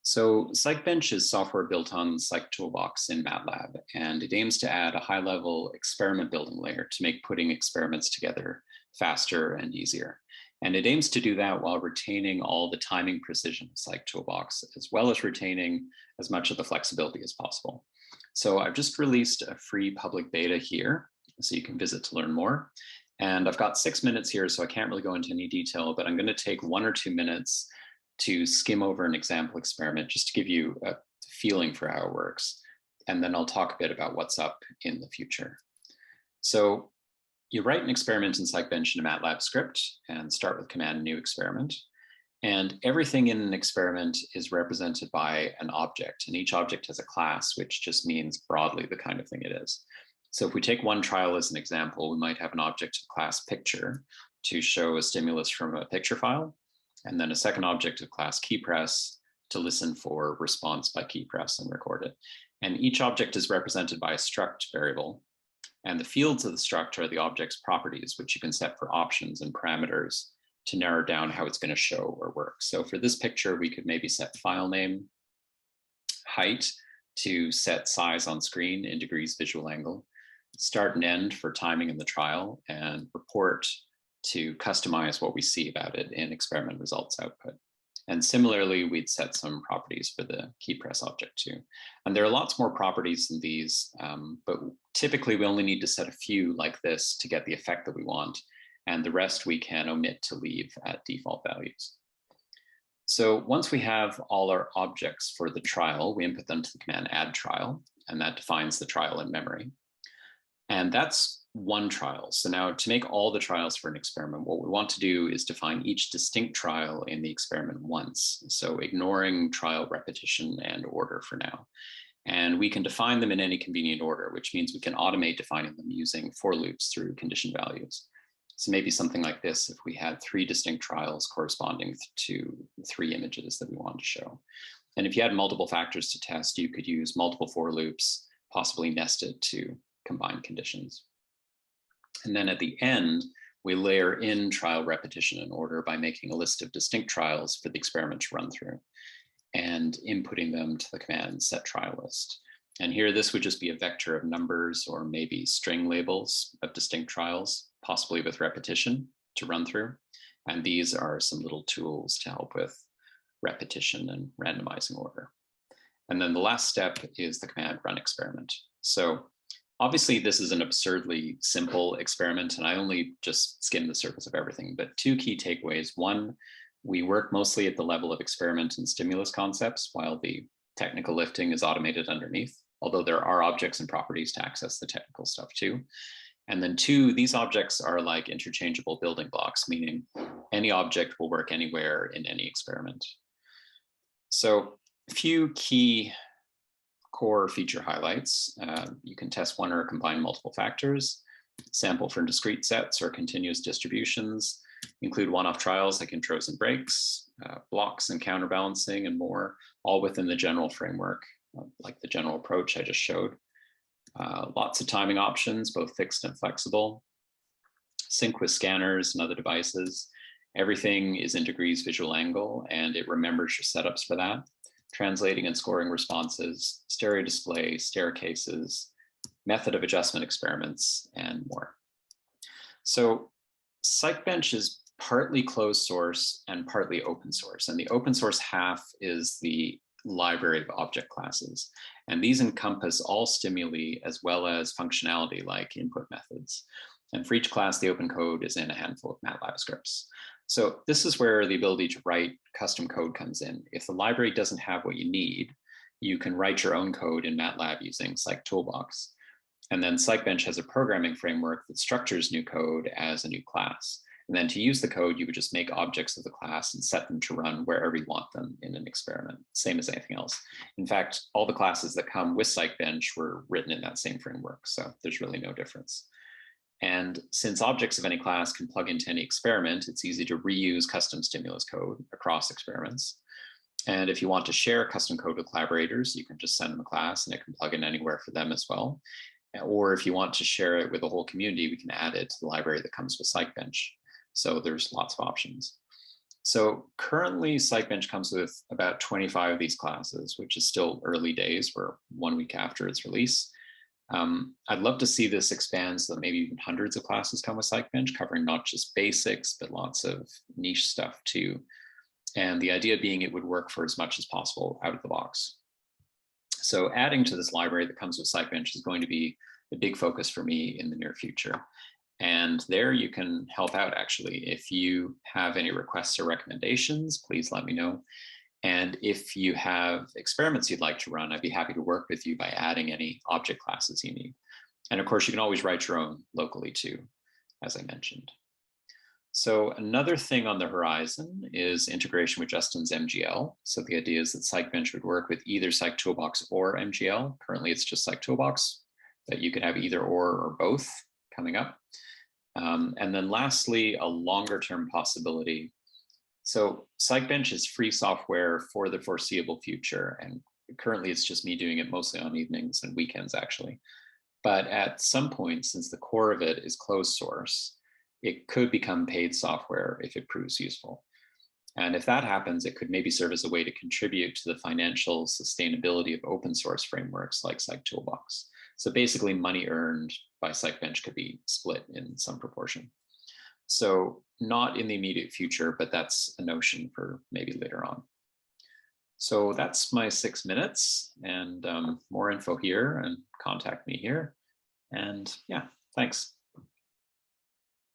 So PsychBench is software built on PsychToolbox in MATLAB, and it aims to add a high-level experiment building layer to make putting experiments together faster and easier. And it aims to do that while retaining all the timing precision of PsychToolbox, as well as retaining as much of the flexibility as possible. So I've just released a free public beta here, so you can visit to learn more. And I've got 6 minutes here, so I can't really go into any detail, but I'm going to take 1 or 2 minutes to skim over an example experiment just to give you a feeling for how it works. And then I'll talk a bit about what's up in the future. So you write an experiment in PsychBench in a MATLAB script and start with command new experiment. And everything in an experiment is represented by an object, and each object has a class, which just means broadly the kind of thing it is. So if we take one trial as an example, we might have an object of class picture to show a stimulus from a picture file, and then a second object of class keypress to listen for response by keypress and record it. And each object is represented by a struct variable, and the fields of the struct are the object's properties, which you can set for options and parameters to narrow down how it's going to show or work. So for this picture, we could maybe set file name, height to set size on screen in degrees visual angle, start and end for timing in the trial, and report to customize what we see about it in experiment results output. And similarly, we'd set some properties for the keypress object too. And there are lots more properties than these, but typically we only need to set a few like this to get the effect that we want. And the rest we can omit to leave at default values. So once we have all our objects for the trial, we input them to the command add trial, and that defines the trial in memory. And that's one trial. So now to make all the trials for an experiment, what we want to do is define each distinct trial in the experiment once. So ignoring trial repetition and order for now. And we can define them in any convenient order, which means we can automate defining them using for loops through condition values. So maybe something like this, if we had 3 distinct trials corresponding to 3 images that we want to show. And if you had multiple factors to test, you could use multiple for loops, possibly nested to combine conditions. And then at the end, we layer in trial repetition and order by making a list of distinct trials for the experiment to run through and inputting them to the command set trial list. And here, this would just be a vector of numbers or maybe string labels of distinct trials, possibly with repetition to run through. And these are some little tools to help with repetition and randomizing order. And then the last step is the command run experiment. So obviously, this is an absurdly simple experiment, and I only just skimmed the surface of everything, but 2 key takeaways. One, we work mostly at the level of experiment and stimulus concepts, while the technical lifting is automated underneath, although there are objects and properties to access the technical stuff too. And then 2, these objects are like interchangeable building blocks, meaning any object will work anywhere in any experiment. So a few key core feature highlights. You can test one or combine multiple factors, sample for discrete sets or continuous distributions, include one-off trials like intros and breaks, blocks and counterbalancing and more, all within the general framework, like the general approach I just showed. Lots of timing options, both fixed and flexible. Sync with scanners and other devices. Everything is in degrees visual angle, and it remembers your setups for that. Translating and scoring responses, stereo display, staircases, method of adjustment experiments, and more. So PsychBench is partly closed source and partly open source. And the open source half is the library of object classes. And these encompass all stimuli as well as functionality like input methods. And for each class, the open code is in a handful of MATLAB scripts. So this is where the ability to write custom code comes in. If the library doesn't have what you need, you can write your own code in MATLAB using PsychToolbox. And then PsychBench has a programming framework that structures new code as a new class. And then to use the code, you would just make objects of the class and set them to run wherever you want them in an experiment, same as anything else. In fact, all the classes that come with PsychBench were written in that same framework, so there's really no difference. And since objects of any class can plug into any experiment, it's easy to reuse custom stimulus code across experiments. And if you want to share custom code with collaborators, you can just send them a class and it can plug in anywhere for them as well. Or if you want to share it with the whole community, we can add it to the library that comes with PsychBench. So there's lots of options. So currently PsychBench comes with about 25 of these classes, which is still early days. We're 1 week after its release. I'd love to see this expand so that maybe even hundreds of classes come with PsychBench, covering not just basics, but lots of niche stuff too. And the idea being it would work for as much as possible out of the box. So adding to this library that comes with PsychBench is going to be a big focus for me in the near future. And there you can help out, actually. If you have any requests or recommendations, please let me know. And if you have experiments you'd like to run, I'd be happy to work with you by adding any object classes you need. And of course, you can always write your own locally too, as I mentioned. So another thing on the horizon is integration with Justin's MGL. So the idea is that PsychBench would work with either PsychToolbox or MGL. Currently, it's just PsychToolbox, but you could have either or both coming up. And then lastly, a longer term possibility. So PsychBench is free software for the foreseeable future. And currently it's just me doing it mostly on evenings and weekends, actually. But at some point, since the core of it is closed source, it could become paid software if it proves useful. And if that happens, it could maybe serve as a way to contribute to the financial sustainability of open source frameworks like PsychToolbox. So basically money earned by PsychBench could be split in some proportion. So not in the immediate future, but that's a notion for maybe later on. So that's my 6 minutes, and more info here and contact me here. And yeah, thanks.